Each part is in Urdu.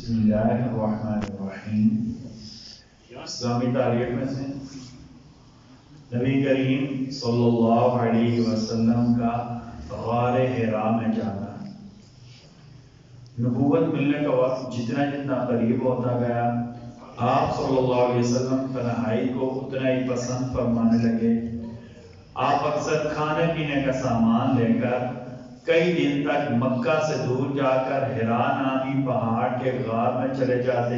بسم اللہ الرحمن الرحیم۔ اسلامی تاریخ میں سے نبی کریم صلی اللہ علیہ وسلم کا غار حرا میں جانا، نبوت ملنے کا وقت جتنا جتنا قریب ہوتا گیا، آپ صلی اللہ علیہ وسلم تنہائی کو اتنا ہی پسند فرمانے لگے۔ آپ اکثر کھانے پینے کا سامان لے کر کئی دن تک مکہ سے دور جا کر حرا نامی پہاڑ کے غار میں چلے جاتے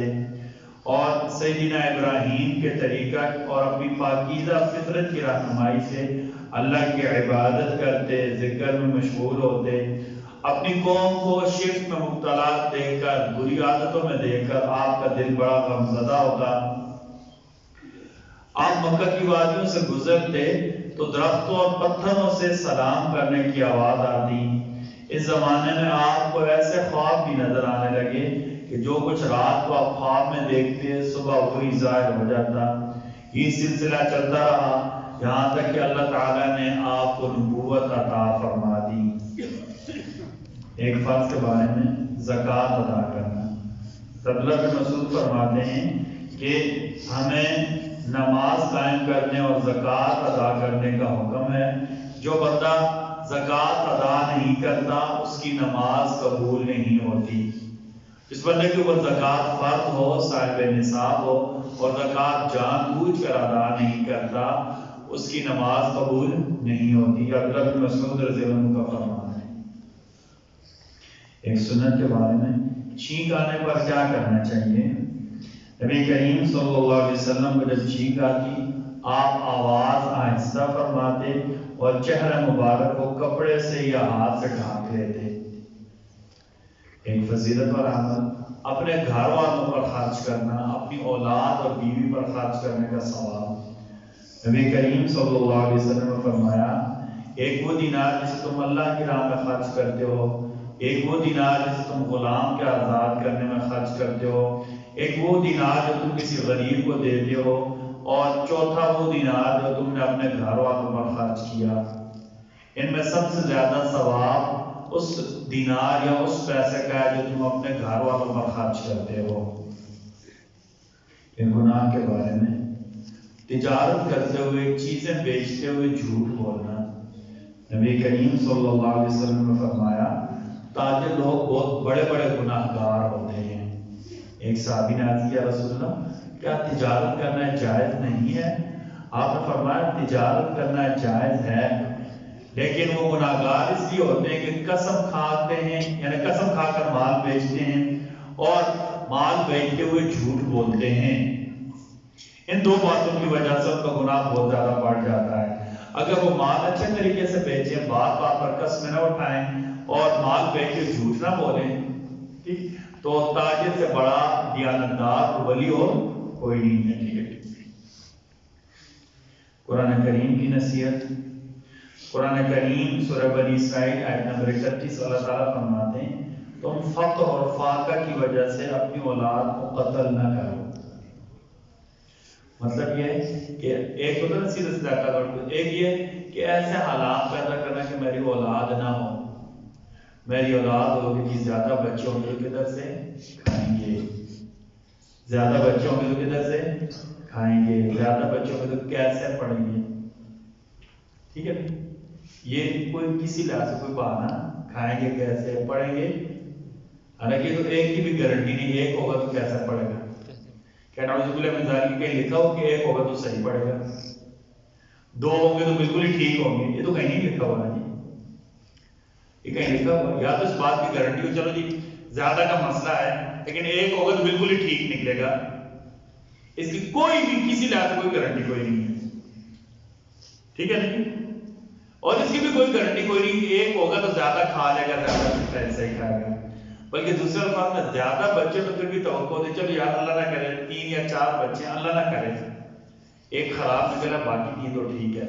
اور سیدنا ابراہیم کے طریقہ اور اپنی پاکیزہ فطرت کی رہنمائی سے اللہ کی عبادت کرتے، ذکر میں مشغول ہوتے۔ اپنی قوم کو شرک میں مبتلا دیکھ کر، بری عادتوں میں دیکھ کر آپ کا دل بڑا غمزدہ ہوتا۔ آپ مکہ کی وادیوں سے گزرتے تو درختوں اور پتھروں سے سلام کرنے کی آواز آتی۔ اس زمانے میں آپ کو ایسے خواب بھی نظر آنے لگے کہ جو کچھ رات کو آپ خواب میں دیکھتے صبح وہی ظاہر ہو جاتا۔ یہ سلسلہ چلتا رہا یہاں تک کہ اللہ تعالیٰ نے آپ کو نبوت عطا فرما دی۔ ایک فرض کے بارے میں زکوٰۃ ادا کرنا۔ عبداللہ بن مسعود فرماتے ہیں کہ ہمیں نماز قائم کرنے اور زکوٰۃ ادا کرنے کا حکم ہے۔ جو بندہ زکوٰۃ ادا نہیں کرتا اس کی نماز قبول نہیں ہوتی۔ جس بندے کے اوپر زکوٰۃ فرض ہو، صاحب نصاب ہو اور زکوٰۃ جان بوجھ کر ادا نہیں کرتا اس کی نماز قبول نہیں ہوتی۔ عبداللہ بن مسعود رضی اللہ عنہ کا فرمان ہے۔ ایک سنت کے بارے میں، چھینک آنے پر کیا کرنا چاہیے؟ نبی کریم صلی اللہ علیہ وسلم کو جب چھینک آتی آپ آواز آہستہ فرماتے اور چہرہ مبارک کو کپڑے سے یا ہاتھ سے ڈھانپ لیتے۔ ایک فضیلت اور عمل، اپنے گھر والوں پر خرچ کرنا، اپنی اولاد اور بیوی پر خرچ کرنے کا ثواب۔ نبی کریم صلی اللہ علیہ وسلم نے فرمایا، ایک وہ دینار جسے تم اللہ کی راہ میں خرچ کرتے ہو، ایک وہ دینار جسے تم غلام کے آزاد کرنے میں خرچ کرتے ہو، ایک وہ دینار جو تم کسی غریب کو دیتے ہو، اور چوتھا وہ دینار جو تم نے اپنے گھر والوں پر خرچ کیا۔ ان میں سب سے زیادہ ثواب اس دینار یا اس پیسے کا ہے جو تم اپنے گھر والوں پر خرچ کرتے ہو۔ ان گناہ کے بارے میں، تجارت کرتے ہوئے، چیزیں بیچتے ہوئے جھوٹ بولنا۔ نبی کریم صلی اللہ علیہ وسلم نے فرمایا، تاجر لوگ بہت بڑے بڑے گناہ گار ہوتے ہیں۔ ایک صحابی نے عرض کیا، رسول اللہ کیا تجارت کرنا جائز نہیں ہے؟ آپ نے فرمایا تجارت کرنا جائز ہے، لیکن وہ گناہ گار اس لیے ہوتے ہیں کہ قسم کھاتے ہیں، یعنی قسم کھا کر مال بیچتے ہیں اور مال بیچتے ہوئے جھوٹ بولتے ہیں۔ ان دو باتوں کی وجہ سے ان کا گناہ بہت زیادہ بڑھ جاتا ہے۔ اگر وہ مال اچھے طریقے سے بیچیں، بات بات پر قسم نہ اٹھائیں اور مال بیچ کے جھوٹ نہ بولیں، ٹھیک، تو تاجر سے بڑا دیانتدار ولی اور کوئی نہیں ہے۔ ٹھیک ہے۔ قرآن کریم کی نصیحت۔ قرآن کریم سورہ بنی اسرائیل آیت نمبر 31 اللہ تعالیٰ فرماتے ہیں، تم فقر اور فاقہ کی وجہ سے اپنی اولاد کو قتل نہ کرو۔ مطلب یہ کہ ایک ہوتا ہے سیدھا سیدھا قتل، ایک یہ کہ ایسے حالات پیدا کرنا کہ میری اولاد نہ ہو۔ میری اولاد ہوگی کہ زیادہ بچے ہوں گے تو کدھر سے کھائیں گے، زیادہ بچے ہوں گے تو کدھر سے کھائیں گے، زیادہ بچے ہوں گے تو کیسے پڑھیں گے۔ ٹھیک ہے، یہ کوئی کسی لحاظ سے کوئی بہانہ، کھائیں گے کیسے، پڑھیں گے، حالانکہ تو ایک کی بھی گارنٹی نہیں، ایک ہوگا تو کیسا پڑھے گا۔ کیا نعوذ باللہ من ذالک کہیں لکھا ہو کہ ایک ہوگا تو صحیح پڑھے گا، دو ہوں گے تو بالکل ہی ٹھیک ہوں گے؟ یہ تو کہیں نہیں لکھا ہوا ہے جی، یہ کہیں لکھا ہوا؟ یا تو اس بات کی گارنٹی ہو چلو جی زیادہ کا مسئلہ ہے لیکن ایک ہوگا تو بالکل ہی ٹھیک نکلے گا، اس کی کوئی بھی کسی لحاظ سے کوئی گارنٹی کوئی نہیں ہے۔ ٹھیک ہے نا، اور اس کی بھی کوئی گارنٹی کوئی نہیں کہ ایک ہوگا تو زیادہ کھا لے گا، زیادہ پیسے ہی کھائے گا، بلکہ دوسرے الفاظ میں زیادہ بچے تو پھر بھی توقع دے، چلو یار اللہ نہ کرے 3 یا 4 بچے، اللہ نہ کرے ایک خراب نکلا، باقی 3 تو ٹھیک ہے،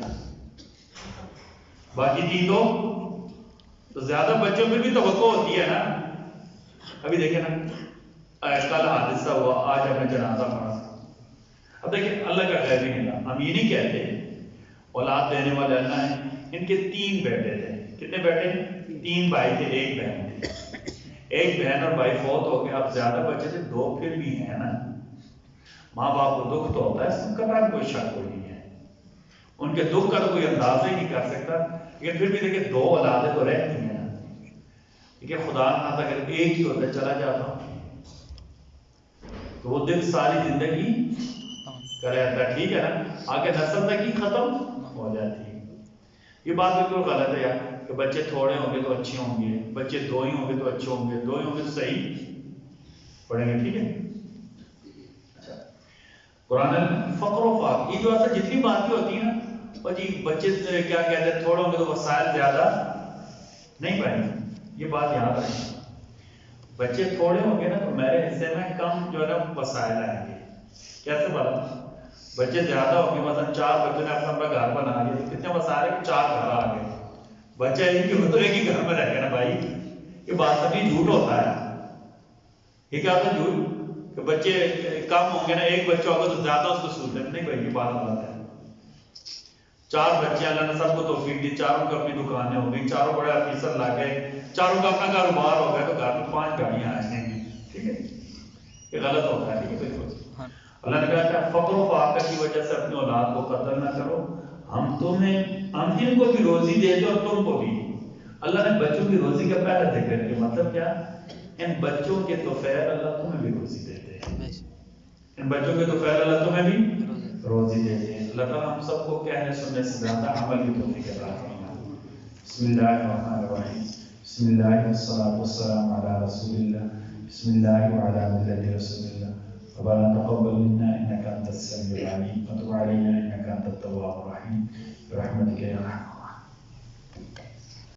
باقی 3 تو زیادہ بچوں پہ بھی توقع ہوتی ہے نا۔ ابھی دیکھیں نا، کل حادثہ ہوا، آج ہمیں جنازہ پڑھا۔ اب دیکھیں اللہ کا غیب ہی نہیں تھا، ہم یہ نہیں کہتے، اولاد دینے والے اللہ ہیں۔ ان کے 3 بیٹے تھے، کتنے بیٹے؟ 3 بھائی تھے، 1 بہن تھی۔ ایک بہن اور بھائی فوت ہو گئے، اب زیادہ بچے تھے، 2 پھر بھی ہیں نا، ماں باپ کو دکھ تو ہوتا ہے، اس کا کوئی شک کوئی نہیں ہے، ان کے دکھ کا تو کوئی اندازہ ہی نہیں کر سکتا، لیکن پھر بھی دیکھیں 2 اولادیں تو رہتی ہیں نا، لیکن خدا نہ تھا اگر ایک ہی ہوتا چلا جاتا تو وہ دل ساری زندگی کا رہتا، ٹھیک ہے نا، آگے نسل تک ہی ختم ہو جاتی ہے۔ یہ بات بالکل غلط ہے یار کہ بچے تھوڑے ہوں گے تو اچھے ہوں گے، بچے 2 ہی ہوں گے تو اچھے ہوں گے، 2 ہی ہوں گے تو صحیح پڑھیں گے، ٹھیک ہے۔ قرآن فقر و فاق، یہ جو ایسا جتنی باتیں ہوتی ہیں نا، اور جی بچے کیا کہتے ہیں تھوڑے ہوں گے تو وسائل زیادہ نہیں پائیں گے، یہ بات یاد رکھیں، بچے تھوڑے ہوں گے نا تو میرے حصے میں کم جو ہے نا وسائل آئیں گے۔ کیسے بات، بچے زیادہ ہوں گے، مثلا 4 بچوں نے اپنا گھر بنا لیا تو کتنے وسائل ہیں، 4 گھر آ گئے، بچہ ایک ہی ہوتا ہے کہ گھر میں رہ گیا نا بھائی، یہ بات سبھی جھوٹ ہوتا ہے، یہ کیا ہوتا ہے جھوٹ کہ بچے کم ہوں گے نا، ایک بچہ ہوگا تو زیادہ اس کو سوچتے ہیں، نہیں بھائی یہ بات غلط ہے، 4 بچے اللہ نے سب کو توفیق دی، چاروں کو اپنی دکانیں ہو گئی، چاروں بڑے آفیسر لگ گئے، چاروں کا اپنا کاروبار ہو گیا تو گھر میں 5 گاڑیاں آ جائیں گی، ٹھیک ہے، یہ غلط ہوتا ہے، ٹھیک ہے بالکل۔ اللہ نے کہا کہ فقر و فاقہ کی وجہ سے اپنی اولاد کو قتل نہ کرو، ہم ان کو بھی روزی دیتے اور تم کو بھی۔ اللہ نے بچوں کی روزی کا پہلا ذکر کیا، مطلب کیا، ان بچوں کے توفیل اللہ تمہیں بھی روزی دیتے ہیں، ان بچوں کے توفیل اللہ تمہیں بھی روزی دیتے ہیں۔ اللہ تعالیٰ ہم سب کو کہنے سننے سے زیادہ عمل کی توفیق عطا فرمائے۔ بسم اللہ الرحمن الرحیم، بسم اللہ والصلاة والسلام علی رسول اللہ، بسم اللہ وعلی ملت رسول اللہ، ربنا تقبل منا انك انت السميع العليم وتب علينا انك انت التواب الرحيم برحمتك يا ارحم